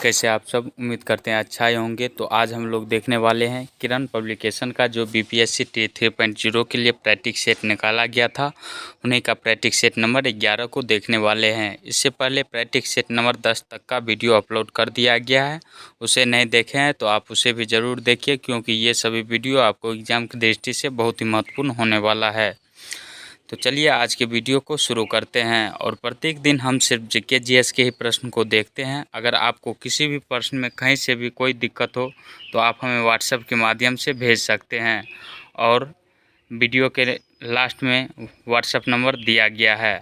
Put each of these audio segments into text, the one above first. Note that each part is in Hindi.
कैसे आप सब उम्मीद करते हैं अच्छा ही होंगे। तो आज हम लोग देखने वाले हैं किरण पब्लिकेशन का जो बीपीएससी टी 3.0 के लिए प्रैक्टिस सेट निकाला गया था, उन्हीं का प्रैक्टिस सेट नंबर 11 को देखने वाले हैं। इससे पहले प्रैक्टिस सेट नंबर 10 तक का वीडियो अपलोड कर दिया गया है, उसे नहीं देखे हैं तो आप उसे भी ज़रूर देखिए, क्योंकि ये सभी वीडियो आपको एग्ज़ाम की दृष्टि से बहुत ही महत्वपूर्ण होने वाला है। तो चलिए आज के वीडियो को शुरू करते हैं। और प्रत्येक दिन हम सिर्फ जीके जीएस के ही प्रश्न को देखते हैं। अगर आपको किसी भी प्रश्न में कहीं से भी कोई दिक्कत हो तो आप हमें व्हाट्सएप के माध्यम से भेज सकते हैं, और वीडियो के लास्ट में व्हाट्सएप नंबर दिया गया है।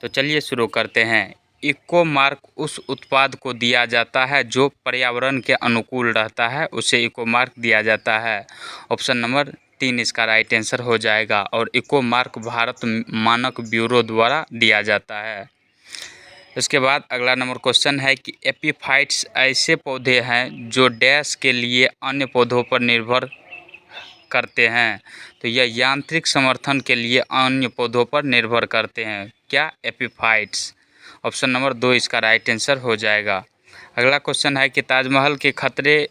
तो चलिए शुरू करते हैं। इको मार्क उस उत्पाद को दिया जाता है जो पर्यावरण के अनुकूल रहता है, उसे इको मार्क दिया जाता है। ऑप्शन नंबर 3 इसका राइट आंसर हो जाएगा। और इको मार्क भारत मानक ब्यूरो द्वारा दिया जाता है। इसके बाद अगला नंबर क्वेश्चन है कि एपीफाइट्स ऐसे पौधे हैं जो डैश के लिए अन्य पौधों पर निर्भर करते हैं। तो यह यांत्रिक समर्थन के लिए अन्य पौधों पर निर्भर करते हैं। क्या? एपीफाइट्स। ऑप्शन नंबर 2 इसका राइट आंसर हो जाएगा। अगला क्वेश्चन है कि ताजमहल के खतरे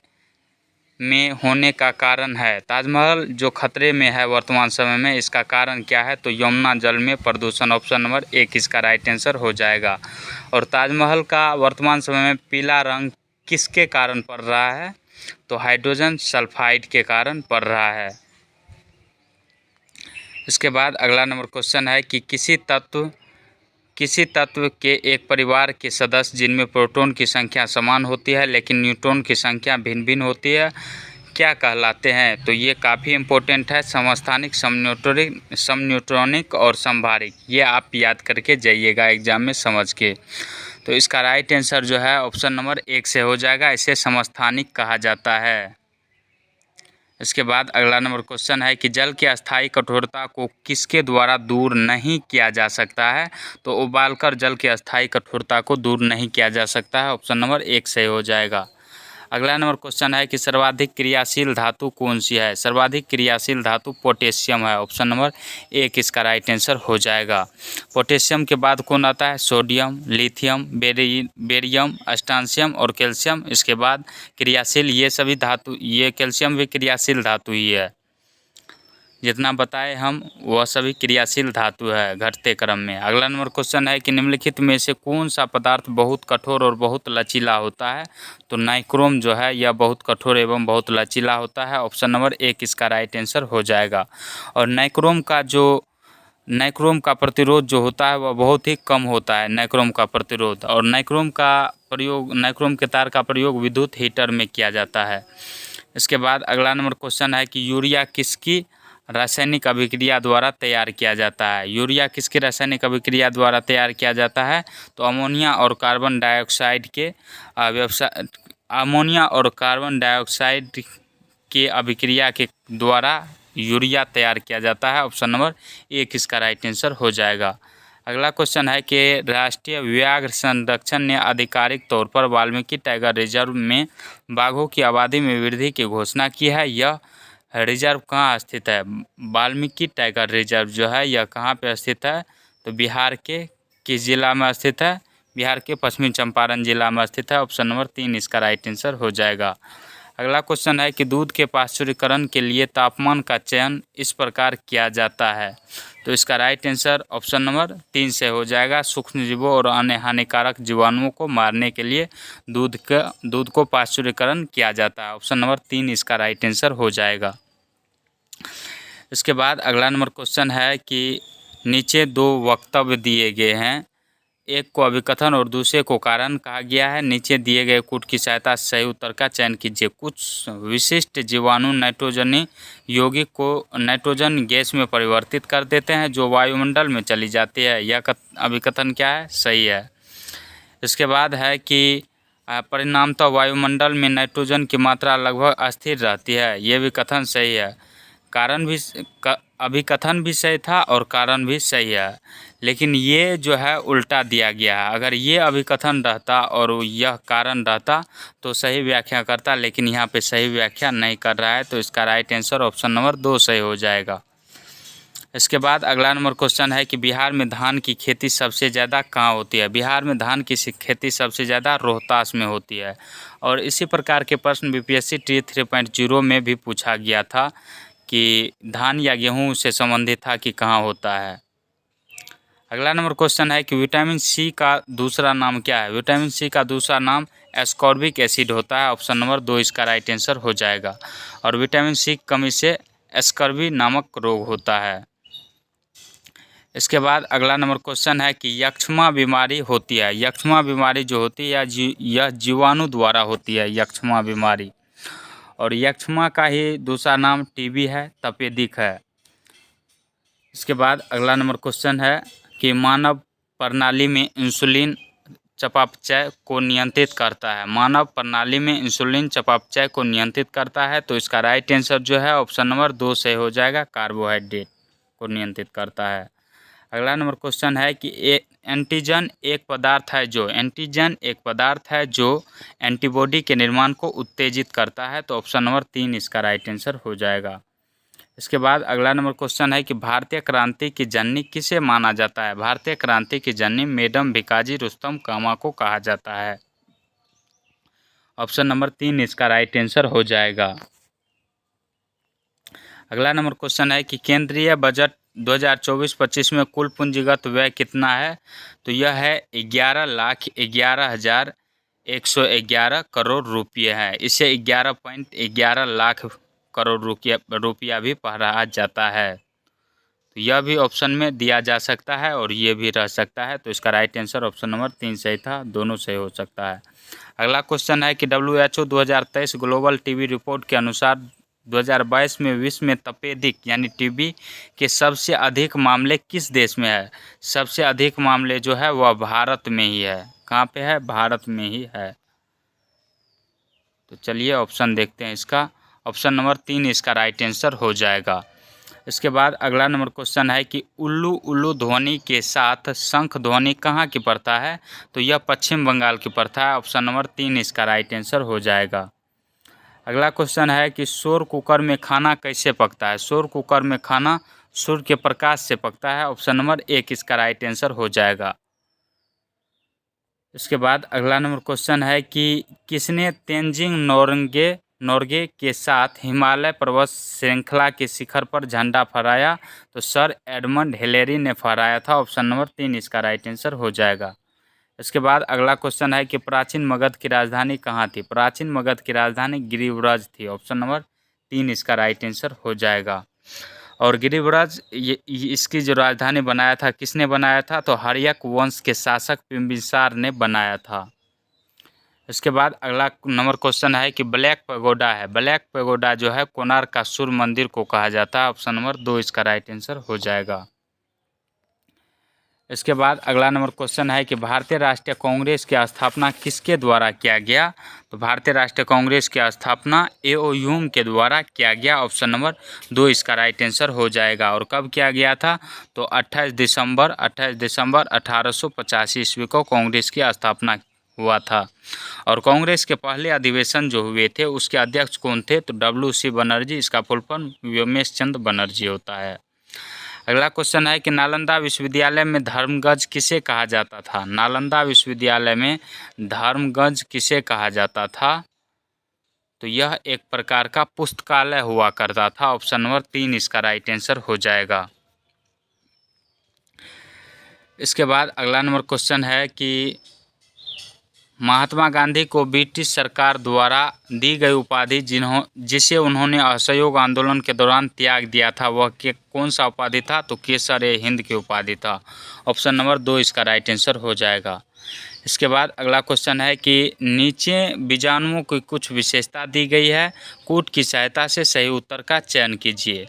में होने का कारण है। ताजमहल जो खतरे में है वर्तमान समय में, इसका कारण क्या है? तो यमुना जल में प्रदूषण। ऑप्शन नंबर 1 इसका राइट आंसर हो जाएगा। और ताजमहल का वर्तमान समय में पीला रंग किसके कारण पड़ रहा है? तो हाइड्रोजन सल्फाइड के कारण पड़ रहा है। इसके बाद अगला नंबर क्वेश्चन है कि किसी तत्व के एक परिवार के सदस्य जिनमें प्रोटॉन की संख्या समान होती है लेकिन न्यूट्रॉन की संख्या भिन्न भिन्न होती है, क्या कहलाते हैं? तो ये काफ़ी इम्पोर्टेंट है। समस्थानिक, समन्यूट्रॉनिक और समभारिक, ये आप याद करके जाइएगा एग्जाम में समझ के। तो इसका राइट आंसर जो है ऑप्शन नंबर 1 से हो जाएगा, इसे समस्थानिक कहा जाता है। इसके बाद अगला नंबर क्वेश्चन है कि जल की अस्थायी कठोरता को किसके द्वारा दूर नहीं किया जा सकता है? तो उबालकर जल की अस्थायी कठोरता को दूर नहीं किया जा सकता है। ऑप्शन नंबर 1 सही हो जाएगा। अगला नंबर क्वेश्चन है कि सर्वाधिक क्रियाशील धातु कौन सी है? सर्वाधिक क्रियाशील धातु पोटेशियम है। ऑप्शन नंबर 1 इसका राइट आंसर हो जाएगा। पोटेशियम के बाद कौन आता है? सोडियम, लिथियम, बेरियम, स्ट्रोंशियम और कैल्शियम। इसके बाद क्रियाशील ये सभी धातु, ये कैल्शियम भी क्रियाशील धातु ही है। जितना बताए हम वह सभी क्रियाशील धातु है घटते क्रम में। अगला नंबर क्वेश्चन है कि निम्नलिखित में से कौन सा पदार्थ बहुत कठोर और बहुत लचीला होता है? तो नाइक्रोम जो है यह बहुत कठोर एवं बहुत लचीला होता है। ऑप्शन नंबर 1 इसका राइट आंसर हो जाएगा। और नाइक्रोम का प्रतिरोध जो होता है वह बहुत ही कम होता है, नाइक्रोम का प्रतिरोध। और नाइक्रोम के तार का प्रयोग विद्युत हीटर में किया जाता है। इसके बाद अगला नंबर क्वेश्चन है कि यूरिया किसकी रासायनिक अभिक्रिया द्वारा तैयार किया जाता है? यूरिया किसकी रासायनिक अभिक्रिया द्वारा तैयार किया जाता है? तो अमोनिया और कार्बन डाइऑक्साइड के अभिक्रिया के द्वारा यूरिया तैयार किया जाता है। ऑप्शन नंबर 1 इसका राइट आंसर हो जाएगा। अगला क्वेश्चन है कि राष्ट्रीय व्याघ्र संरक्षण ने आधिकारिक तौर पर वाल्मीकि टाइगर रिजर्व में बाघों की आबादी में वृद्धि की घोषणा की है। यह रिजर्व कहाँ स्थित है? वाल्मीकि टाइगर रिजर्व जो है यह कहाँ पे स्थित है? तो बिहार के किस जिला में स्थित है? बिहार के पश्चिमी चंपारण जिला में स्थित है। ऑप्शन नंबर 3 इसका राइट आंसर हो जाएगा। अगला क्वेश्चन है कि दूध के पाश्चुरीकरण के लिए तापमान का चयन इस प्रकार किया जाता है। तो इसका राइट आंसर ऑप्शन नंबर 3 से हो जाएगा। सूक्ष्मजीवों और अन्य हानिकारक जीवाणुओं को मारने के लिए दूध को पाश्चुरीकरण किया जाता है। ऑप्शन नंबर 3 इसका राइट आंसर हो जाएगा। इसके बाद अगला नंबर क्वेश्चन है कि नीचे 2 वक्तव्य दिए गए हैं, एक को अभिकथन और दूसरे को कारण कहा गया है। नीचे दिए गए कूट की सहायता से सही उत्तर का चयन कीजिए। कुछ विशिष्ट जीवाणु नाइट्रोजनी यौगिक को नाइट्रोजन गैस में परिवर्तित कर देते हैं जो वायुमंडल में चली जाती है। यह अभिकथन क्या है? सही है। इसके बाद है कि परिणामतः वायुमंडल में नाइट्रोजन की मात्रा लगभग अस्थिर रहती है। यह भी कथन सही है। अभिकथन भी सही था और कारण भी सही है, लेकिन ये जो है उल्टा दिया गया है। अगर ये अभिकथन रहता और यह कारण रहता तो सही व्याख्या करता, लेकिन यहाँ पे सही व्याख्या नहीं कर रहा है। तो इसका राइट आंसर ऑप्शन नंबर 2 सही हो जाएगा। इसके बाद अगला नंबर क्वेश्चन है कि बिहार में धान की खेती सबसे ज़्यादा कहाँ होती है। बिहार में धान की खेती सबसे ज़्यादा रोहतास में होती है। और इसी प्रकार के प्रश्न बीपीएससी टी 3.0 में भी पूछा गया था कि धान या गेहूँ से संबंधित था कि कहाँ होता है। अगला नंबर क्वेश्चन है कि विटामिन सी का दूसरा नाम क्या है। विटामिन सी का दूसरा नाम एस्कॉर्बिक एसिड होता है। ऑप्शन नंबर 2 इसका राइट आंसर हो जाएगा। और विटामिन सी की कमी से स्कर्वी नामक रोग होता है। इसके बाद अगला नंबर क्वेश्चन है कि यक्ष्मा बीमारी होती है। यक्ष्मा बीमारी जो होती है यह जीवाणु द्वारा होती है, यक्ष्मा बीमारी। और यक्ष्मा का ही दूसरा नाम टीबी है, तपेदिक है। इसके बाद अगला नंबर क्वेश्चन है कि मानव प्रणाली में इंसुलिन चयापचय को नियंत्रित करता है। मानव प्रणाली में इंसुलिन चयापचय को नियंत्रित करता है। तो इसका राइट आंसर जो है ऑप्शन नंबर 2 से हो जाएगा, कार्बोहाइड्रेट को नियंत्रित करता है। अगला नंबर क्वेश्चन है कि एंटीजन एक पदार्थ है जो एंटीबॉडी के निर्माण को उत्तेजित करता है। तो ऑप्शन नंबर 3 इसका राइट आंसर हो जाएगा। इसके बाद अगला नंबर क्वेश्चन है कि भारतीय क्रांति की जननी किसे माना जाता है। भारतीय क्रांति की जननी मैडम भिकाजी रुस्तम कामा को कहा जाता है। ऑप्शन नंबर 3 इसका राइट आंसर हो जाएगा। अगला नंबर क्वेश्चन है कि केंद्रीय बजट 2024-25 में कुल पूंजीगत व्यय कितना है। तो यह है 11,11,111 करोड़ रुपये है। इसे 11.11 लाख करोड़ रुपया भी पढ़ा जाता है। तो यह भी ऑप्शन में दिया जा सकता है और ये भी रह सकता है। तो इसका राइट आंसर ऑप्शन नंबर 3 सही था, दोनों सही हो सकता है। अगला क्वेश्चन है कि WHO 2023 ग्लोबल टीबी रिपोर्ट के अनुसार 2022 में विश्व में तपेदिक यानी टीबी के सबसे अधिक मामले किस देश में है। सबसे अधिक मामले जो है वह भारत में ही है। कहाँ पे है? भारत में ही है। तो चलिए ऑप्शन देखते हैं इसका। ऑप्शन नंबर 3 इसका राइट आंसर हो जाएगा। इसके बाद अगला नंबर क्वेश्चन है कि उल्लू उल्लू ध्वनि के साथ शंख ध्वनि कहाँ की प्रथा है। तो यह पश्चिम बंगाल की प्रथा है। ऑप्शन नंबर 3 इसका राइट आंसर हो जाएगा। अगला क्वेश्चन है कि सौर कुकर में खाना कैसे पकता है। सौर कुकर में खाना सूर्य के प्रकाश से पकता है। ऑप्शन नंबर 1 इसका राइट आंसर हो जाएगा। इसके बाद अगला नंबर क्वेश्चन है कि किसने तेंजिंग नोर्गे के साथ हिमालय पर्वत श्रृंखला के शिखर पर झंडा फहराया। तो सर एडमंड हिलेरी ने फहराया था। ऑप्शन नंबर 3 इसका राइट आंसर हो जाएगा। इसके बाद अगला क्वेश्चन है कि प्राचीन मगध की राजधानी कहाँ थी। प्राचीन मगध की राजधानी गिरिव्रज थी। ऑप्शन नंबर 3 इसका राइट आंसर हो जाएगा। और गिरिव्रज इसकी जो राजधानी बनाया था किसने बनाया था। तो हर्यक वंश के शासक बिंबिसार ने बनाया था। इसके बाद अगला नंबर क्वेश्चन है कि ब्लैक पैगोडा है। ब्लैक पैगोडा जो है कोणार्क का सूर्य मंदिर को कहा जाता है। ऑप्शन नंबर 2 इसका राइट आंसर हो जाएगा। इसके बाद अगला नंबर क्वेश्चन है कि भारतीय राष्ट्रीय कांग्रेस की स्थापना किसके द्वारा किया गया। तो भारतीय राष्ट्रीय कांग्रेस की स्थापना एओ ह्यूम के द्वारा किया गया। ऑप्शन नंबर 2 इसका राइट आंसर हो जाएगा। और कब किया गया था। तो 28 दिसंबर 1885 ईस्वी को कांग्रेस की स्थापना हुआ था। और कांग्रेस के पहले अधिवेशन जो हुए थे उसके अध्यक्ष कौन थे। तो WC बनर्जी, इसका फुल फॉर्म व्योमेश चंद्र बनर्जी होता है। अगला क्वेश्चन है कि नालंदा विश्वविद्यालय में धर्मगंज किसे कहा जाता था। नालंदा विश्वविद्यालय में धर्मगंज किसे कहा जाता था। तो यह एक प्रकार का पुस्तकालय हुआ करता था। ऑप्शन नंबर 3 इसका राइट आंसर हो जाएगा। इसके बाद अगला नंबर क्वेश्चन है कि महात्मा गांधी को ब्रिटिश सरकार द्वारा दी गई उपाधि जिसे उन्होंने असहयोग आंदोलन के दौरान त्याग दिया था वह कौन सा उपाधि था। तो केसर-ए-हिंद की उपाधि था। ऑप्शन नंबर 2 इसका राइट आंसर हो जाएगा। इसके बाद अगला क्वेश्चन है कि नीचे बीजाणुओं की कुछ विशेषता दी गई है, कूट की सहायता से सही उत्तर का चयन कीजिए।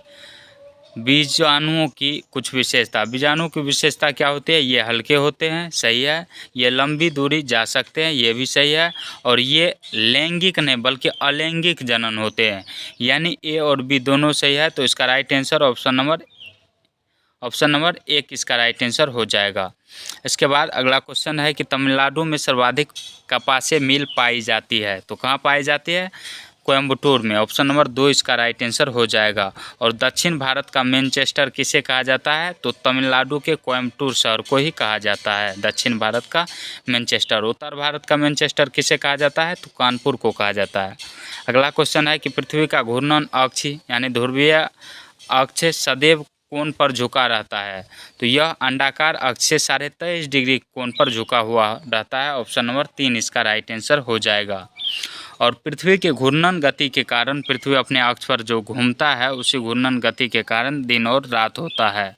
बीजाणुओं की कुछ विशेषता। बीजाणु की विशेषता क्या होती है। ये हल्के होते हैं, सही है। ये लंबी दूरी जा सकते हैं, ये भी सही है। और ये लैंगिक नहीं बल्कि अलैंगिक जनन होते हैं, यानी ए और बी दोनों सही है। तो इसका राइट आंसर ऑप्शन नंबर 1 इसका राइट आंसर हो जाएगा। इसके बाद अगला क्वेश्चन है कि तमिलनाडु में सर्वाधिक कपासे मिल पाई जाती है। तो कहाँ पाई जाती है। कोयम्बटूर में। ऑप्शन नंबर 2 इसका राइट आंसर हो जाएगा। और दक्षिण भारत का मैनचेस्टर किसे कहा जाता है? तो तमिलनाडु के कोयम्बटूर शहर को ही कहा जाता है दक्षिण भारत का मैनचेस्टर। उत्तर भारत का मैनचेस्टर किसे कहा जाता है? तो कानपुर को कहा जाता है। अगला क्वेश्चन है कि पृथ्वी का घूर्णन अक्ष यानी ध्रुवीय अक्ष सदैव कोण पर झुका रहता है? तो यह अंडाकार अक्ष से 23.5 डिग्री कोण पर झुका हुआ रहता है। ऑप्शन नंबर 3 इसका राइट आंसर हो जाएगा। और पृथ्वी के घूर्णन गति के कारण पृथ्वी अपने अक्ष पर जो घूमता है उसी घूर्णन गति के कारण दिन और रात होता है।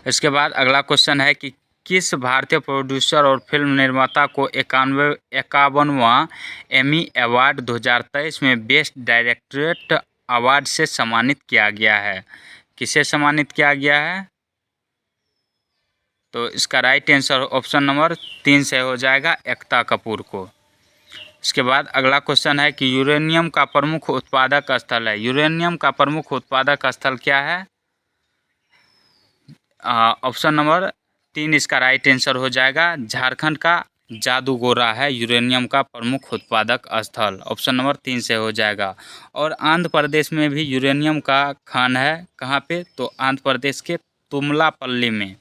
इसके बाद अगला क्वेश्चन है कि किस भारतीय प्रोड्यूसर और फिल्म निर्माता को 51वां एमी अवार्ड 2023 में बेस्ट डायरेक्टरेट अवार्ड से सम्मानित किया गया है? किसे सम्मानित किया गया है? तो इसका राइट आंसर ऑप्शन नंबर 3 से हो जाएगा, एकता कपूर को। इसके बाद अगला क्वेश्चन है कि यूरेनियम का प्रमुख उत्पादक स्थल है। यूरेनियम का प्रमुख उत्पादक स्थल क्या है? ऑप्शन नंबर 3 इसका राइट आंसर हो जाएगा। झारखंड का जादूगोरा है यूरेनियम का प्रमुख उत्पादक स्थल। ऑप्शन नंबर 3 से हो जाएगा। और आंध्र प्रदेश में भी यूरेनियम का खान है। कहाँ पे? तो आंध्र प्रदेश के तुमलापल्ली में।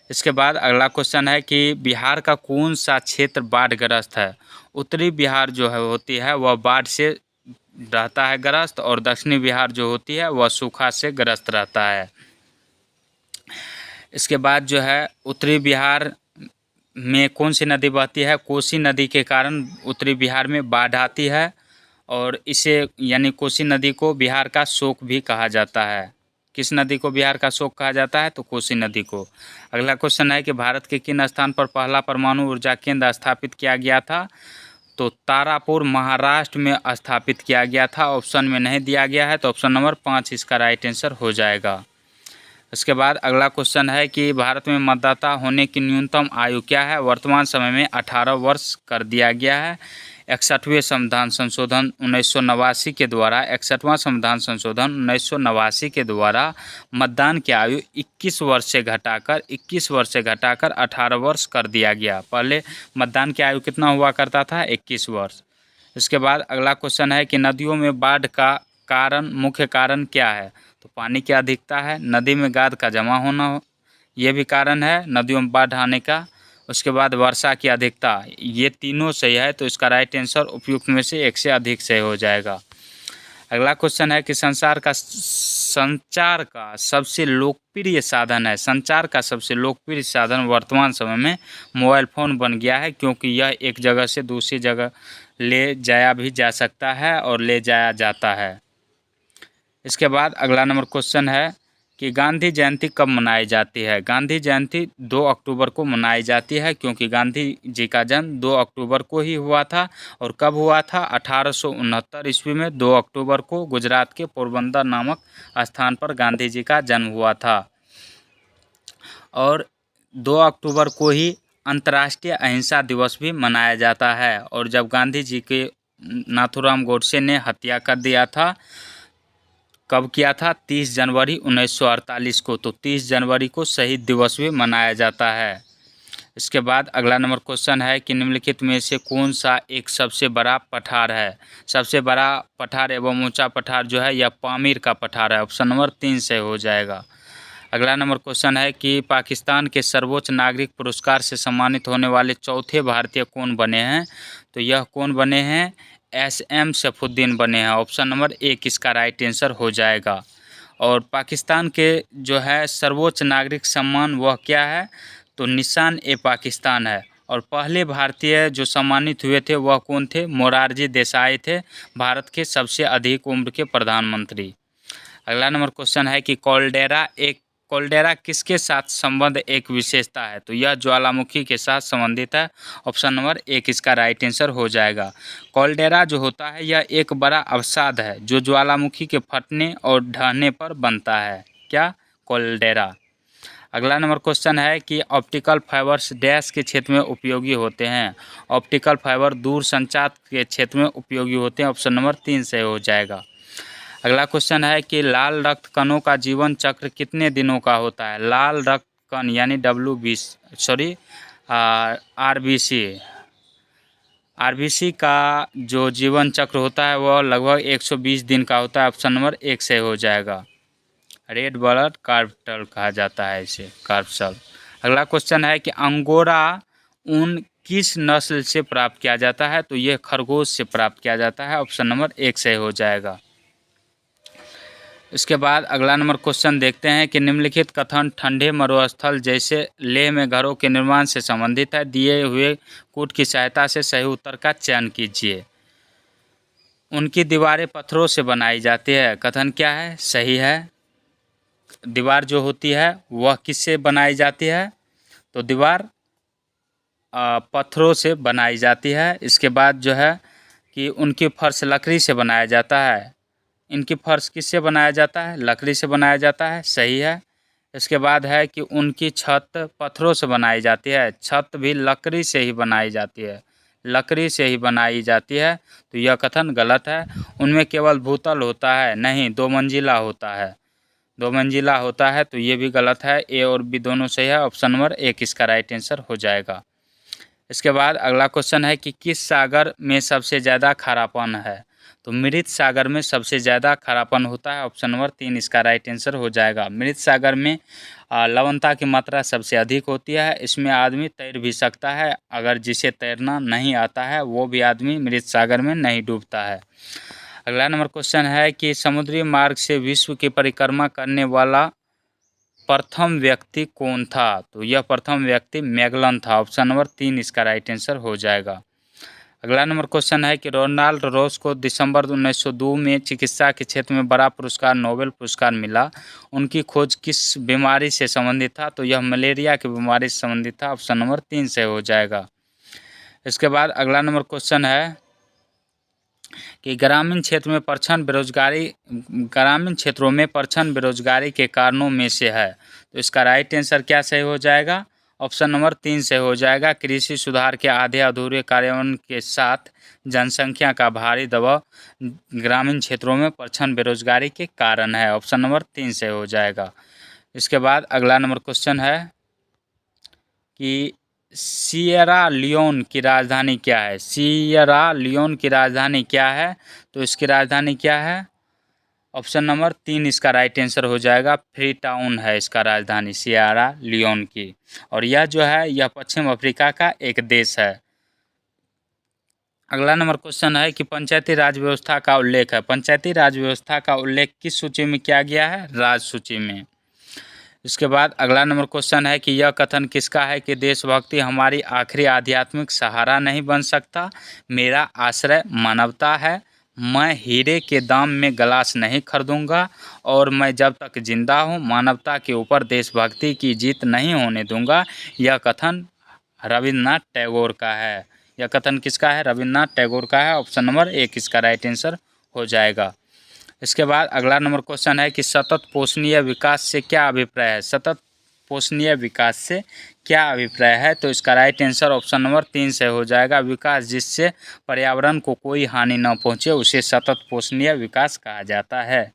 इसके बाद अगला क्वेश्चन है कि बिहार का कौन सा क्षेत्र बाढ़ग्रस्त है? उत्तरी बिहार जो है होती है वह बाढ़ से रहता है ग्रस्त, और दक्षिणी बिहार जो होती है वह सूखा से ग्रस्त रहता है। इसके बाद जो है उत्तरी बिहार में कौन सी नदी बहती है? कोसी नदी के कारण उत्तरी बिहार में बाढ़ आती है, और इसे यानी कोसी नदी को बिहार का शोक भी कहा जाता है। किस नदी को बिहार का शोक कहा जाता है? तो कोसी नदी को। अगला क्वेश्चन है कि भारत के किन स्थान पर पहला परमाणु ऊर्जा केंद्र स्थापित किया गया था? तो तारापुर महाराष्ट्र में स्थापित किया गया था। ऑप्शन में नहीं दिया गया है, तो ऑप्शन नंबर 5 इसका राइट आंसर हो जाएगा। इसके बाद अगला क्वेश्चन है कि भारत में मतदाता होने की न्यूनतम आयु क्या है? वर्तमान समय में 18 वर्ष कर दिया गया है। 61वें संविधान संशोधन 1989 के द्वारा 61वां संविधान संशोधन 1989 के द्वारा मतदान की आयु 21 वर्ष से घटाकर 18 वर्ष कर दिया गया। पहले मतदान की आयु कितना हुआ करता था? 21 वर्ष। इसके बाद अगला क्वेश्चन है कि नदियों में बाढ़ का मुख्य कारण क्या है? तो पानी की अधिकता है, नदी में गाद का जमा होना हो, ये भी कारण है नदियों में बाढ़ आने का। उसके बाद वर्षा की अधिकता, ये तीनों सही है, तो इसका राइट आंसर उपयुक्त में से एक से अधिक सही हो जाएगा। अगला क्वेश्चन है कि संचार का सबसे लोकप्रिय साधन है। संचार का सबसे लोकप्रिय साधन वर्तमान समय में मोबाइल फ़ोन बन गया है, क्योंकि यह एक जगह से दूसरी जगह ले जाया भी जा सकता है और ले जाया जाता है। इसके बाद अगला नंबर क्वेश्चन है कि गांधी जयंती कब मनाई जाती है? गांधी जयंती 2 अक्टूबर को मनाई जाती है, क्योंकि गांधी जी का जन्म 2 अक्टूबर को ही हुआ था। और कब हुआ था? 1869 ईस्वी में 2 अक्टूबर को गुजरात के पोरबंदर नामक स्थान पर गांधी जी का जन्म हुआ था। और 2 अक्टूबर को ही अंतर्राष्ट्रीय अहिंसा दिवस भी मनाया जाता है। और जब गांधी जी के नाथूराम गोडसे ने हत्या कर दिया था, कब किया था? 30 जनवरी 1948 को। तो 30 जनवरी को शहीद दिवस भी मनाया जाता है। इसके बाद अगला नंबर क्वेश्चन है कि निम्नलिखित में से कौन सा एक सबसे बड़ा पठार है? सबसे बड़ा पठार एवं ऊंचा पठार जो है यह पामीर का पठार है। ऑप्शन नंबर 3 से हो जाएगा। अगला नंबर क्वेश्चन है कि पाकिस्तान के सर्वोच्च नागरिक पुरस्कार से सम्मानित होने वाले चौथे भारतीय कौन बने हैं? तो यह कौन बने हैं? SM सैफुद्दीन बने हैं। ऑप्शन नंबर 1 इसका राइट आंसर हो जाएगा। और पाकिस्तान के जो है सर्वोच्च नागरिक सम्मान वह क्या है? तो निशान-ए-पाकिस्तान है। और पहले भारतीय जो सम्मानित हुए थे वह कौन थे? मोरारजी देसाई थे, भारत के सबसे अधिक उम्र के प्रधानमंत्री। अगला नंबर क्वेश्चन है कि कॉल्डेरा किसके साथ संबंध एक विशेषता है? तो यह ज्वालामुखी के साथ संबंधित है। ऑप्शन नंबर 1 इसका राइट आंसर हो जाएगा। कॉल्डेरा जो होता है यह एक बड़ा अवसाद है जो ज्वालामुखी के फटने और ढहने पर बनता है। क्या? कॉल्डेरा। अगला नंबर क्वेश्चन है कि ऑप्टिकल फाइबर्स डैश के क्षेत्र में उपयोगी होते हैं? ऑप्टिकल फाइबर दूर संचार के क्षेत्र में उपयोगी होते हैं। ऑप्शन नंबर 3 से हो जाएगा। अगला क्वेश्चन है कि लाल रक्त कणों का जीवन चक्र कितने दिनों का होता है? लाल रक्त कण यानी RBC आरबीसी का जो जीवन चक्र होता है वह लगभग 120 दिन का होता है। ऑप्शन नंबर 1 से हो जाएगा। रेड ब्लड कार्पल कहा जाता है इसे, कार्पसल। अगला क्वेश्चन है कि अंगोरा ऊन किस नस्ल से प्राप्त किया जाता है? तो यह खरगोश से प्राप्त किया जाता है। ऑप्शन नंबर 1 से हो जाएगा। इसके बाद अगला नंबर क्वेश्चन देखते हैं कि निम्नलिखित कथन ठंडे मरुस्थल जैसे लेह में घरों के निर्माण से संबंधित है। दिए हुए कूट की सहायता से सही उत्तर का चयन कीजिए। उनकी दीवारें पत्थरों से बनाई जाती है। कथन क्या है? सही है। दीवार जो होती है वह किससे बनाई जाती है? तो दीवार पत्थरों से बनाई जाती है। इसके बाद जो है कि उनकी फर्श लकड़ी से बनाया जाता है। इनकी फर्श किससे बनाया जाता है? लकड़ी से बनाया जाता है। सही है। इसके बाद है कि उनकी छत पत्थरों से बनाई जाती है। छत भी लकड़ी से ही बनाई जाती है, लकड़ी से ही बनाई जाती है। तो यह कथन गलत है। उनमें केवल भूतल होता है, नहीं 2 मंजिला होता है। 2 मंजिला होता है, तो ये भी गलत है। ए और बी दोनों सही है। ऑप्शन नंबर 1 इसका राइट आंसर हो जाएगा। इसके बाद अगला क्वेश्चन है कि किस सागर में सबसे ज़्यादा खारापन है? तो मृत सागर में सबसे ज़्यादा खारापन होता है। ऑप्शन नंबर 3 इसका राइट आंसर हो जाएगा। मृत सागर में लवणता की मात्रा सबसे अधिक होती है। इसमें आदमी तैर भी सकता है। अगर जिसे तैरना नहीं आता है वो भी आदमी मृत सागर में नहीं डूबता है। अगला नंबर क्वेश्चन है कि समुद्री मार्ग से विश्व की परिक्रमा करने वाला प्रथम व्यक्ति कौन था? तो यह प्रथम व्यक्ति मैगलन था। ऑप्शन नंबर 3 इसका राइट आंसर हो जाएगा। अगला नंबर क्वेश्चन है कि रोनाल्ड रोस को दिसंबर 1902 में चिकित्सा के क्षेत्र में बड़ा पुरस्कार, नोबेल पुरस्कार मिला। उनकी खोज किस बीमारी से संबंधित था? तो यह मलेरिया की बीमारी से संबंधित था। ऑप्शन नंबर 3 से हो जाएगा। इसके बाद अगला नंबर क्वेश्चन है कि ग्रामीण क्षेत्रों में प्रचंड बेरोजगारी के कारणों में से है। तो इसका राइट आंसर क्या सही हो जाएगा? ऑप्शन नंबर 3 से हो जाएगा। कृषि सुधार के आधे अधूरे कार्यान्वयन के साथ जनसंख्या का भारी दबाव ग्रामीण क्षेत्रों में प्रचंड बेरोजगारी के कारण है। ऑप्शन नंबर 3 से हो जाएगा। इसके बाद अगला नंबर क्वेश्चन है कि सिएरा लियोन की राजधानी क्या है? सिएरा लियोन की राजधानी क्या है? तो इसकी राजधानी क्या है? ऑप्शन नंबर 3 इसका राइट आंसर हो जाएगा। फ्री टाउन है इसका राजधानी सिएरा लियोन की। और यह जो है यह पश्चिम अफ्रीका का एक देश है। अगला नंबर क्वेश्चन है कि पंचायती राज व्यवस्था का उल्लेख है। पंचायती राज व्यवस्था का उल्लेख किस सूची में किया गया है? राज सूची में। इसके बाद अगला नंबर क्वेश्चन है कि यह कथन किसका है कि देशभक्ति हमारी आखिरी आध्यात्मिक सहारा नहीं बन सकता। मेरा आश्रय मानवता है। मैं हीरे के दाम में गिलास नहीं खरीदूंगा और मैं जब तक जिंदा हूँ मानवता के ऊपर देशभक्ति की जीत नहीं होने दूंगा। यह कथन रविन्द्रनाथ टैगोर का है। यह कथन किसका है? रविन्द्रनाथ टैगोर का है। ऑप्शन नंबर 1 इसका राइट आंसर हो जाएगा। इसके बाद अगला नंबर क्वेश्चन है कि सतत पोषणीय विकास से क्या अभिप्राय है? सतत पोषणीय विकास से क्या अभिप्राय है? तो इसका राइट आंसर ऑप्शन नंबर 3 से हो जाएगा। विकास जिससे पर्यावरण को कोई हानि न पहुंचे उसे सतत पोषणीय विकास कहा जाता है।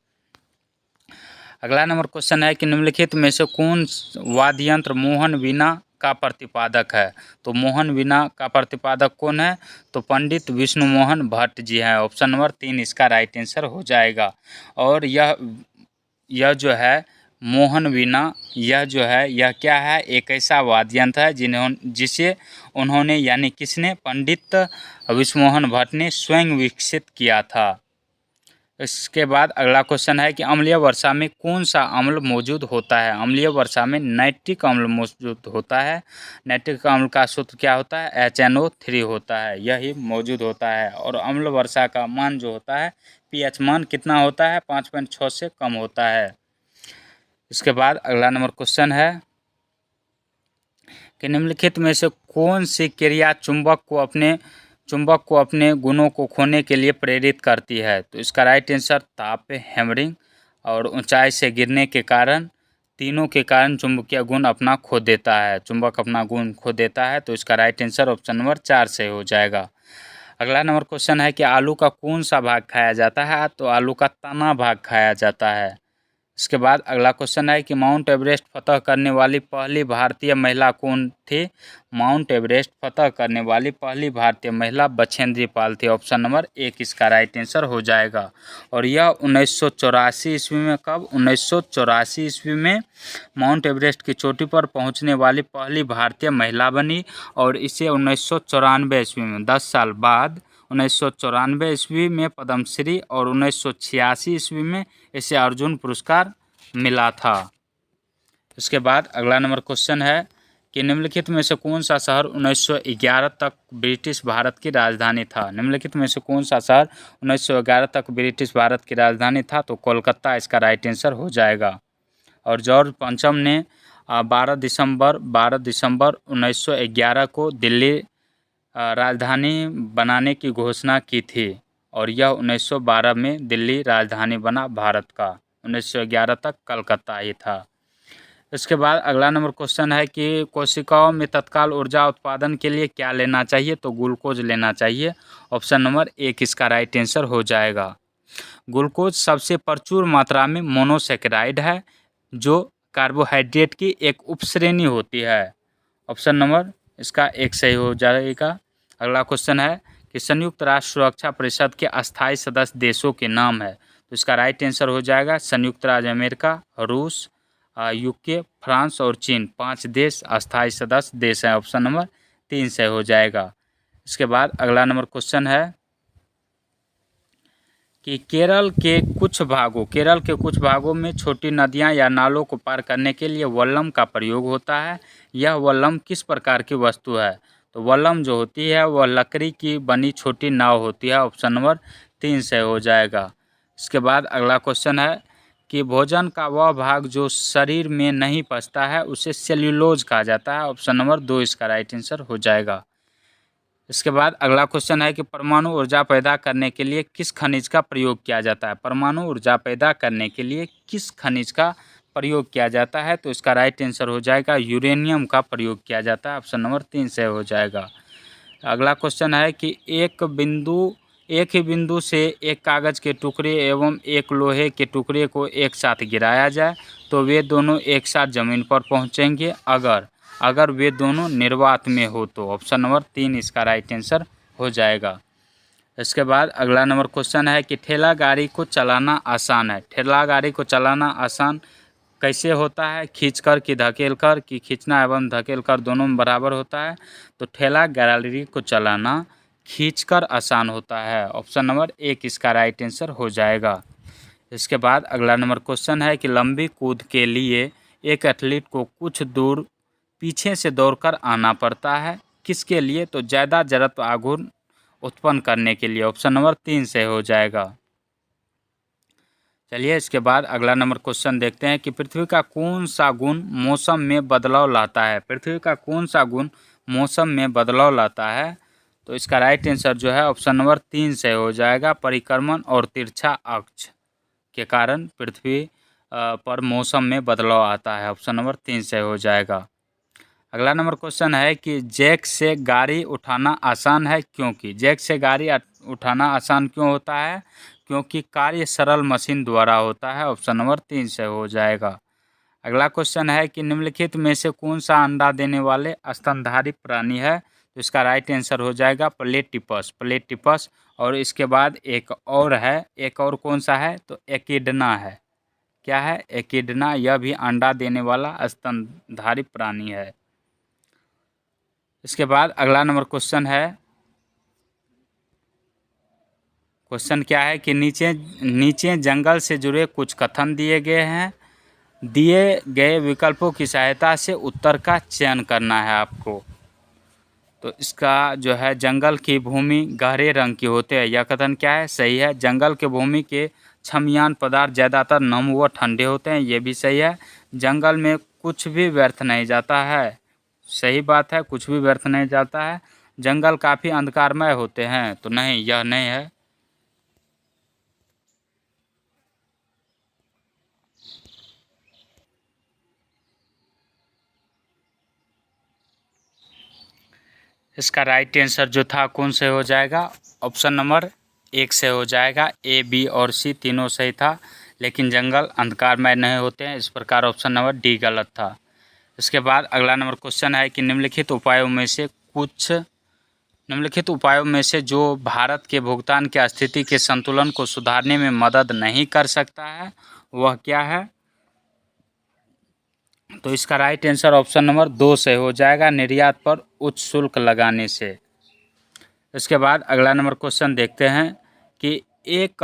अगला नंबर क्वेश्चन है कि निम्नलिखित में से कौन वाद्य यंत्र मोहन वीणा का प्रतिपादक है? तो मोहन वीणा का प्रतिपादक कौन है? तो पंडित विष्णु मोहन भट्ट जी हैं। ऑप्शन नंबर 3 इसका राइट आंसर हो जाएगा। और यह जो है मोहन वीणा, यह क्या है? एक ऐसा वाद्य यंत्र है जिसे उन्होंने यानी किसने? पंडित विष्णु मोहन भट्ट ने स्वयं विकसित किया था। इसके बाद अगला क्वेश्चन है कि अम्लीय वर्षा में कौन सा अम्ल मौजूद होता है? अम्लीय वर्षा में नाइट्रिक अम्ल मौजूद होता है। नाइट्रिक अम्ल का सूत्र क्या होता है? HNO3 होता है, यही मौजूद होता है। और अम्ल वर्षा का मान जो होता है pH मान कितना होता है? 5.6 से कम होता है। इसके बाद अगला नंबर क्वेश्चन है कि निम्नलिखित में से कौन सी क्रिया चुंबक को अपने गुणों को खोने के लिए प्रेरित करती है? तो इसका राइट आंसर ताप, हैमरिंग और ऊंचाई से गिरने के कारण, तीनों के कारण चुंबकीय गुण अपना खो देता है। चुंबक अपना गुण खो देता है। तो इसका राइट आंसर ऑप्शन नंबर 4 से हो जाएगा। अगला नंबर क्वेश्चन है कि आलू का कौन सा भाग खाया जाता है? तो आलू का तना भाग खाया जाता है। इसके बाद अगला क्वेश्चन है कि माउंट एवरेस्ट फतह करने वाली पहली भारतीय महिला कौन थी। माउंट एवरेस्ट फतह करने वाली पहली भारतीय महिला बछेंद्री पाल थी। ऑप्शन नंबर 1 इसका राइट आंसर हो जाएगा। और यह 1984 ईस्वी में, कब, 1984 ईस्वी में माउंट एवरेस्ट की चोटी पर पहुंचने वाली पहली भारतीय महिला बनी। और इसे 1994 ईस्वी में, 10 साल बाद 1994 ईस्वी में पद्मश्री और 1986 ईस्वी में इसे अर्जुन पुरस्कार मिला था। इसके बाद अगला नंबर क्वेश्चन है कि निम्नलिखित में से कौन सा शहर 1911 तक ब्रिटिश भारत की राजधानी था। निम्नलिखित में से कौन सा शहर 1911 तक ब्रिटिश भारत की राजधानी था, तो कोलकाता इसका राइट आंसर हो जाएगा। और जॉर्ज पंचम ने 12 दिसंबर 1911 को दिल्ली राजधानी बनाने की घोषणा की थी। और यह 1912 में दिल्ली राजधानी बना भारत का। 1911 तक कलकत्ता ही था। इसके बाद अगला नंबर क्वेश्चन है कि कोशिकाओं में तत्काल ऊर्जा उत्पादन के लिए क्या लेना चाहिए, तो ग्लूकोज लेना चाहिए। ऑप्शन नंबर 1 इसका राइट आंसर हो जाएगा। ग्लूकोज सबसे प्रचुर मात्रा में मोनोसेकेराइड है, जो कार्बोहाइड्रेट की एक उपश्रेणी होती है। ऑप्शन नंबर इसका 1 सही हो जाएगा। अगला क्वेश्चन है कि संयुक्त राष्ट्र सुरक्षा परिषद के अस्थायी सदस्य देशों के नाम है, तो इसका राइट आंसर हो जाएगा संयुक्त राज्य अमेरिका, रूस, यूके, फ्रांस और चीन। 5 देश अस्थायी सदस्य देश हैं। ऑप्शन नंबर 3 सही हो जाएगा। इसके बाद अगला नंबर क्वेश्चन है कि केरल के कुछ भागों में छोटी नदियां या नालों को पार करने के लिए वल्लम का प्रयोग होता है। यह वल्लम किस प्रकार की वस्तु है, तो वल्लम जो होती है वह लकड़ी की बनी छोटी नाव होती है। ऑप्शन नंबर 3 से हो जाएगा। इसके बाद अगला क्वेश्चन है कि भोजन का वह भाग जो शरीर में नहीं पचता है उसे सेल्यूलोज कहा जाता है। ऑप्शन नंबर 2 इसका राइट आंसर हो जाएगा। इसके बाद अगला क्वेश्चन है कि परमाणु ऊर्जा पैदा करने के लिए किस खनिज का प्रयोग किया जाता है। परमाणु ऊर्जा पैदा करने के लिए किस खनिज का प्रयोग किया जाता है, तो इसका राइट आंसर हो जाएगा यूरेनियम का प्रयोग किया जाता है। ऑप्शन नंबर 3 से हो जाएगा। अगला क्वेश्चन है कि एक ही बिंदु से एक कागज़ के टुकड़े एवं एक लोहे के टुकड़े को एक साथ गिराया जाए तो वे दोनों एक साथ ज़मीन पर पहुंचेंगे अगर वे दोनों निर्वात में हो तो। ऑप्शन नंबर 3 इसका राइट आंसर हो जाएगा। इसके बाद अगला नंबर क्वेश्चन है कि ठेला गाड़ी को चलाना आसान है। ठेला गाड़ी को चलाना आसान कैसे होता है, खींचकर कि धकेलकर, कि खींचना एवं धकेलकर दोनों में बराबर होता है, तो ठेला गाड़ी को चलाना खींचकर आसान होता है। ऑप्शन नंबर 1 इसका राइट आंसर हो जाएगा। इसके बाद अगला नंबर क्वेश्चन है कि लंबी कूद के लिए एक एथलीट को कुछ दूर पीछे से दौड़कर आना पड़ता है, किसके लिए, तो ज़्यादा जड़त्व आघूर्ण उत्पन्न करने के लिए। ऑप्शन नंबर 3 से हो जाएगा। चलिए इसके बाद अगला नंबर क्वेश्चन देखते हैं कि पृथ्वी का कौन सा गुण मौसम में बदलाव लाता है। पृथ्वी का कौन सा गुण मौसम में बदलाव लाता है, तो इसका राइट आंसर जो है ऑप्शन नंबर 3 से हो जाएगा। परिक्रमण और तिरछा अक्ष के कारण पृथ्वी पर मौसम में बदलाव आता है। ऑप्शन नंबर 3 से हो जाएगा। अगला नंबर क्वेश्चन है कि जैक से गाड़ी उठाना आसान है क्योंकि। जैक से गाड़ी उठाना आसान क्यों होता है, क्योंकि कार्य सरल मशीन द्वारा होता है। ऑप्शन नंबर 3 से हो जाएगा। अगला क्वेश्चन है कि निम्नलिखित में से कौन सा अंडा देने वाले स्तनधारी प्राणी है, तो इसका राइट आंसर हो जाएगा प्लेटिपस। और इसके बाद एक और कौन सा है, तो एकिडना है। क्या है, एकिडना। यह भी अंडा देने वाला स्तनधारी प्राणी है। इसके बाद अगला नंबर क्वेश्चन है, क्वेश्चन क्या है कि नीचे जंगल से जुड़े कुछ कथन दिए गए हैं। दिए गए विकल्पों की सहायता से उत्तर का चयन करना है आपको। तो इसका जो है जंगल की भूमि गहरे रंग की होते हैं, यह कथन क्या है, सही है। जंगल के भूमि के छमयान पदार्थ ज़्यादातर नम व ठंडे होते हैं, ये भी सही है। जंगल में कुछ भी व्यर्थ नहीं जाता है, सही बात है, कुछ भी व्यर्थ नहीं जाता है। जंगल काफ़ी अंधकारमय होते हैं, तो नहीं, यह नहीं है। इसका राइट आंसर जो था कौन से हो जाएगा, ऑप्शन नंबर 1 से हो जाएगा। A, B और C तीनों सही था। लेकिन जंगल अंधकारमय नहीं होते हैं। इस प्रकार ऑप्शन नंबर डी गलत था। इसके बाद अगला नंबर क्वेश्चन है कि निम्नलिखित उपायों में से जो भारत के भुगतान की स्थिति के संतुलन को सुधारने में मदद नहीं कर सकता है वह क्या है? तो इसका राइट आंसर ऑप्शन नंबर 2 से हो जाएगा, निर्यात पर उच्च शुल्क लगाने से। इसके बाद अगला नंबर क्वेश्चन देखते हैं कि एक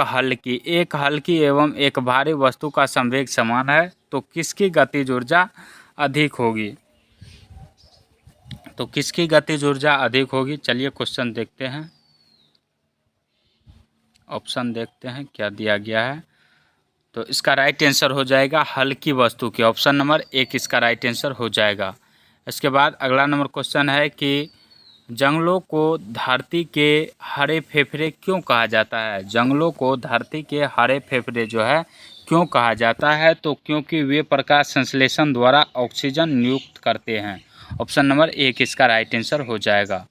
हल्की एवं एक भारी वस्तु का संवेग समान है तो किसकी गतिज ऊर्जा अधिक होगी? तो किसकी गतिज ऊर्जा अधिक होगी? चलिए क्वेश्चन देखते हैं, ऑप्शन देखते हैं क्या दिया गया है। तो इसका राइट आंसर हो जाएगा हल्की वस्तु की, ऑप्शन नंबर 1 इसका राइट आंसर हो जाएगा। इसके बाद अगला नंबर क्वेश्चन है कि जंगलों को धरती के हरे फेफड़े क्यों कहा जाता है? जंगलों को धरती के हरे फेफड़े जो है क्यों कहा जाता है? तो क्योंकि वे प्रकाश संश्लेषण द्वारा ऑक्सीजन नियुक्त करते हैं, ऑप्शन नंबर 1 इसका राइट आंसर हो जाएगा।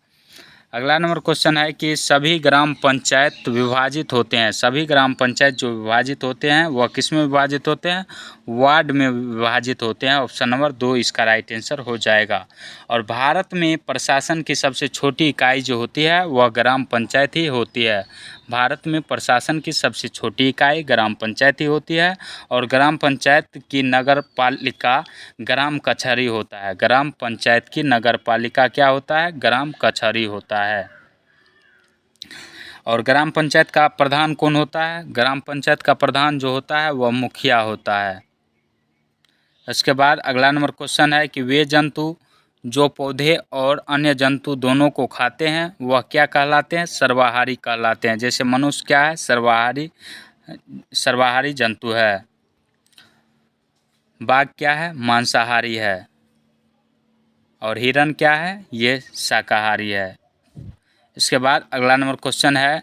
अगला नंबर क्वेश्चन है कि सभी ग्राम पंचायत विभाजित होते हैं, सभी ग्राम पंचायत जो विभाजित होते हैं वह किस में विभाजित होते हैं? वार्ड में विभाजित होते हैं, ऑप्शन नंबर 2 इसका राइट आंसर हो जाएगा। और भारत में प्रशासन की सबसे छोटी इकाई जो होती है वह ग्राम पंचायत ही होती है। भारत में प्रशासन की सबसे छोटी इकाई ग्राम पंचायत ही होती है और ग्राम पंचायत की नगर पालिका ग्राम कचहरी होता है। ग्राम पंचायत की नगर पालिका क्या होता है? ग्राम कचहरी होता है। और ग्राम पंचायत का प्रधान कौन होता है? ग्राम पंचायत का प्रधान जो होता है वह मुखिया होता है। इसके बाद अगला नंबर क्वेश्चन है कि वे जंतु जो पौधे और अन्य जंतु दोनों को खाते हैं वह क्या कहलाते हैं? सर्वाहारी कहलाते हैं। जैसे मनुष्य क्या है? सर्वाहारी जंतु है। बाघ क्या है? मांसाहारी है। और हिरण क्या है? ये शाकाहारी है। इसके बाद अगला नंबर क्वेश्चन है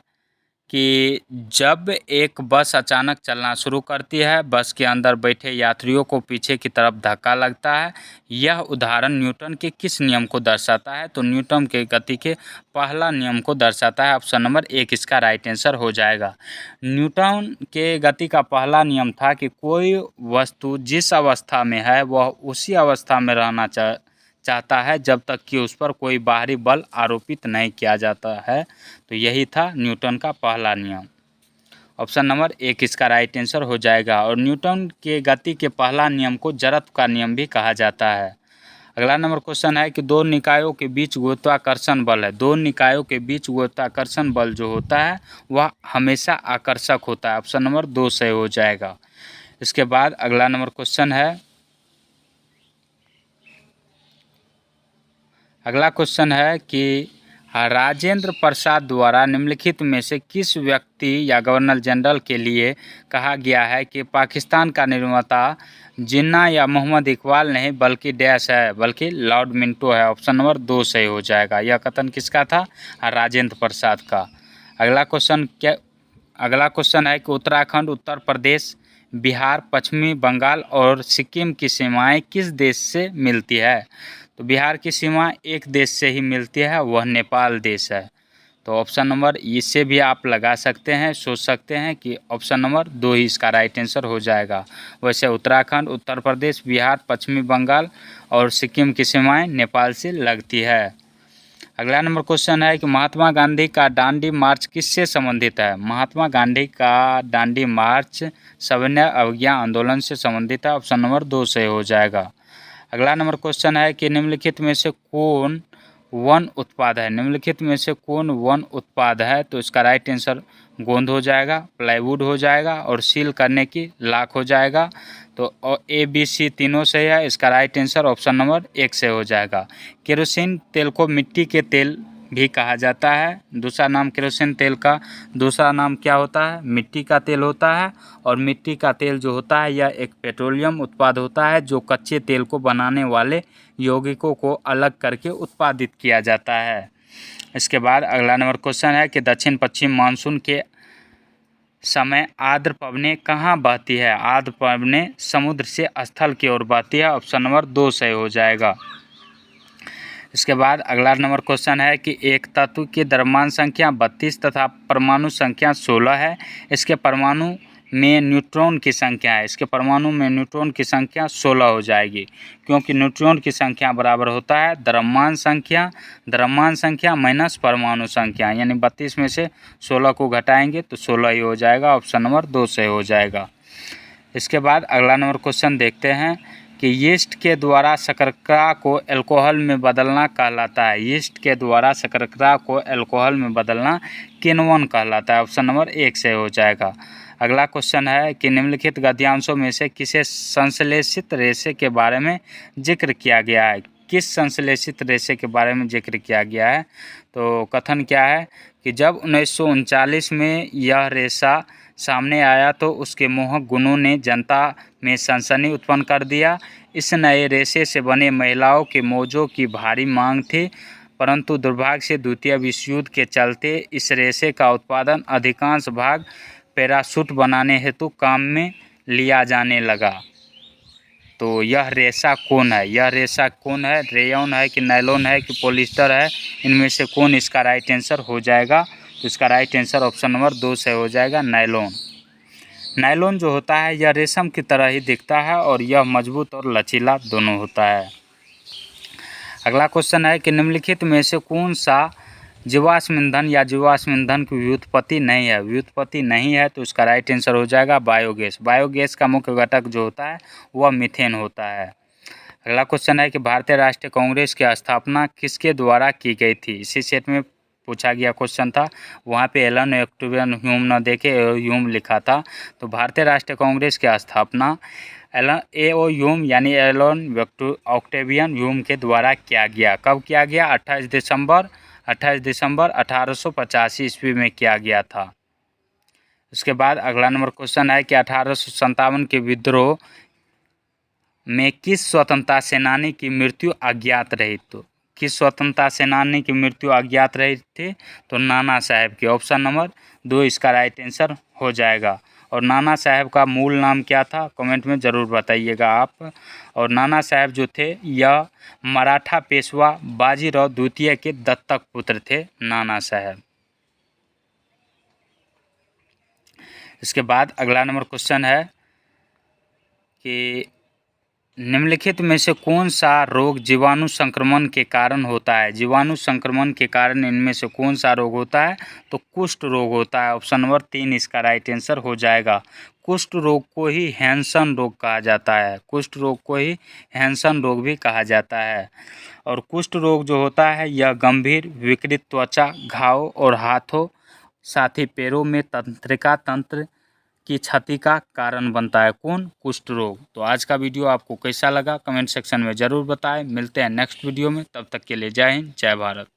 कि जब एक बस अचानक चलना शुरू करती है, बस के अंदर बैठे यात्रियों को पीछे की तरफ धक्का लगता है, यह उदाहरण न्यूटन के किस नियम को दर्शाता है? तो न्यूटन के गति के पहला नियम को दर्शाता है, ऑप्शन नंबर 1 इसका राइट आंसर हो जाएगा। न्यूटन के गति का पहला नियम था कि कोई वस्तु जिस अवस्था में है वह उसी अवस्था में रहना चाहता है जब तक कि उस पर कोई बाहरी बल आरोपित नहीं किया जाता है। तो यही था न्यूटन का पहला नियम, ऑप्शन नंबर 1 इसका राइट आंसर हो जाएगा। और न्यूटन के गति के पहला नियम को जड़त्व का नियम भी कहा जाता है। अगला नंबर क्वेश्चन है कि दो निकायों के बीच गुरुत्वाकर्षण बल है, दो निकायों के बीच गुरुत्वाकर्षण बल जो होता है वह हमेशा आकर्षक होता है, ऑप्शन नंबर 2 सही हो जाएगा। इसके बाद अगला नंबर क्वेश्चन है, अगला क्वेश्चन है कि राजेंद्र प्रसाद द्वारा निम्नलिखित में से किस व्यक्ति या गवर्नर जनरल के लिए कहा गया है कि पाकिस्तान का निर्माता जिन्ना या मोहम्मद इकबाल नहीं बल्कि डैश है, बल्कि लॉर्ड मिंटो है, ऑप्शन नंबर 2 सही हो जाएगा। यह कथन किसका था? राजेंद्र प्रसाद का। अगला क्वेश्चन है कि उत्तराखंड, उत्तर प्रदेश, बिहार, पश्चिमी बंगाल और सिक्किम की सीमाएं किस देश से मिलती है? तो बिहार की सीमा एक देश से ही मिलती है, वह नेपाल देश है। तो ऑप्शन नंबर इससे भी आप लगा सकते हैं, सोच सकते हैं कि ऑप्शन नंबर 2 ही इसका राइट आंसर हो जाएगा। वैसे उत्तराखंड, उत्तर प्रदेश, बिहार, पश्चिमी बंगाल और सिक्किम की सीमाएं नेपाल से लगती है। अगला नंबर क्वेश्चन है कि महात्मा गांधी का दांडी मार्च किससे संबंधित है? महात्मा गांधी का दांडी मार्च सविनय अवज्ञा आंदोलन से संबंधित है, ऑप्शन नंबर 2 से हो जाएगा। अगला नंबर क्वेश्चन है कि निम्नलिखित में से कौन वन उत्पाद है? निम्नलिखित में से कौन वन उत्पाद है? तो इसका राइट आंसर गोंद हो जाएगा, प्लाईवुड हो जाएगा और सील करने की लाख हो जाएगा। तो ABC तीनों से है, इसका राइट आंसर ऑप्शन नंबर 1 से हो जाएगा। केरोसिन तेल को मिट्टी के तेल भी कहा जाता है। दूसरा नाम केरोसिन तेल का दूसरा नाम क्या होता है? मिट्टी का तेल होता है। और मिट्टी का तेल जो होता है यह एक पेट्रोलियम उत्पाद होता है जो कच्चे तेल को बनाने वाले यौगिकों को अलग करके उत्पादित किया जाता है। इसके बाद अगला नंबर क्वेश्चन है कि दक्षिण पश्चिम मानसून के समय आर्द्र पवनें कहाँ बहती है? आर्द्र पवनें समुद्र से स्थल की ओर बहती है, ऑप्शन नंबर 2 सही हो जाएगा। इसके बाद अगला नंबर क्वेश्चन है कि एक तत्व की द्रव्यमान संख्या 32 तथा परमाणु संख्या 16 है, इसके परमाणु में न्यूट्रॉन की संख्या है, इसके परमाणु में न्यूट्रॉन की संख्या 16 हो जाएगी, क्योंकि न्यूट्रॉन की संख्या बराबर होता है द्रव्यमान संख्या माइनस परमाणु संख्या, यानी 32 में से 16 को घटाएंगे तो 16 ही हो जाएगा। ऑप्शन नंबर 2 से हो जाएगा। इसके बाद अगला नंबर क्वेश्चन देखते हैं कि यीस्ट के द्वारा शर्करा को अल्कोहल में बदलना कहलाता है। यीस्ट के द्वारा शर्करा को अल्कोहल में बदलना किण्वन कहलाता है। ऑप्शन नंबर 1 से हो जाएगा। अगला क्वेश्चन है कि निम्नलिखित गद्यांशों में से किसे संश्लेषित रेशे के बारे में जिक्र किया गया है। किस संश्लेषित रेशे के बारे में जिक्र किया गया है? तो कथन क्या है कि जब 1939 में यह रेशा सामने आया तो उसके मोहक गुणों ने जनता में सनसनी उत्पन्न कर दिया। इस नए रेशे से बने महिलाओं के मोजों की भारी मांग थी, परंतु दुर्भाग्य से द्वितीय विश्व युद्ध के चलते इस रेशे का उत्पादन अधिकांश भाग पैराशूट बनाने हेतु काम में लिया जाने लगा। तो यह रेशा कौन है? यह रेशा कौन है? रेयॉन है कि नायलॉन है कि पॉलिएस्टर है? इनमें से कौन इसका राइट आंसर हो जाएगा? तो इसका राइट आंसर ऑप्शन नंबर 2 से हो जाएगा, नायलॉन। नायलॉन जो होता है यह रेशम की तरह ही दिखता है और यह मजबूत और लचीला दोनों होता है। अगला क्वेश्चन है कि निम्नलिखित में से कौन सा जीवाश्म ईंधन या जीवाश्म ईंधन की व्युत्पत्ति नहीं है? व्युत्पत्ति नहीं है तो इसका राइट आंसर हो जाएगा बायोगैस। बायोगैस का मुख्य घटक जो होता है वह मीथेन होता है। अगला क्वेश्चन है कि भारतीय राष्ट्रीय कांग्रेस की स्थापना किसके द्वारा की गई थी? इसी सेट में पूछा गया क्वेश्चन था, वहाँ पे एलन ऑक्टेवियन ह्यूम न देखे ह्यूम लिखा था। तो भारतीय राष्ट्रीय कांग्रेस की स्थापना ह्यूम यानी एलन ऑक्टेवियन ह्यूम के द्वारा किया गया। कब किया गया? 28 दिसंबर 1885 ईस्वी में किया गया था। उसके बाद अगला नंबर क्वेश्चन है कि 1857 के विद्रोह में किस स्वतंत्रता सेनानी की मृत्यु अज्ञात रही? तो किस स्वतंत्रता सेनानी की मृत्यु अज्ञात रही थी? तो नाना साहब की। ऑप्शन नंबर 2 इसका राइट आंसर हो जाएगा। और नाना साहब का मूल नाम क्या था? कमेंट में ज़रूर बताइएगा आप। और नाना साहब जो थे यह मराठा पेशवा बाजीराव द्वितीय के दत्तक पुत्र थे नाना साहब। इसके बाद अगला नंबर क्वेश्चन है कि निम्नलिखित में से कौन सा रोग जीवाणु संक्रमण के कारण होता है? जीवाणु संक्रमण के कारण इनमें से कौन सा रोग होता है? तो कुष्ठ रोग होता है। ऑप्शन नंबर 3 इसका राइट आंसर हो जाएगा। कुष्ठ रोग को ही हैंसन रोग कहा जाता है। कुष्ठ रोग को ही हैंसन रोग भी कहा जाता है। और कुष्ठ रोग जो होता है यह गंभीर विकृत त्वचा, घाव और हाथों साथ ही पैरों में तंत्रिका तंत्र की क्षति का कारण बनता है। कौन? कुष्ठ रोग। तो आज का वीडियो आपको कैसा लगा कमेंट सेक्शन में ज़रूर बताएं। मिलते हैं नेक्स्ट वीडियो में, तब तक के लिए जय हिंद, जय भारत।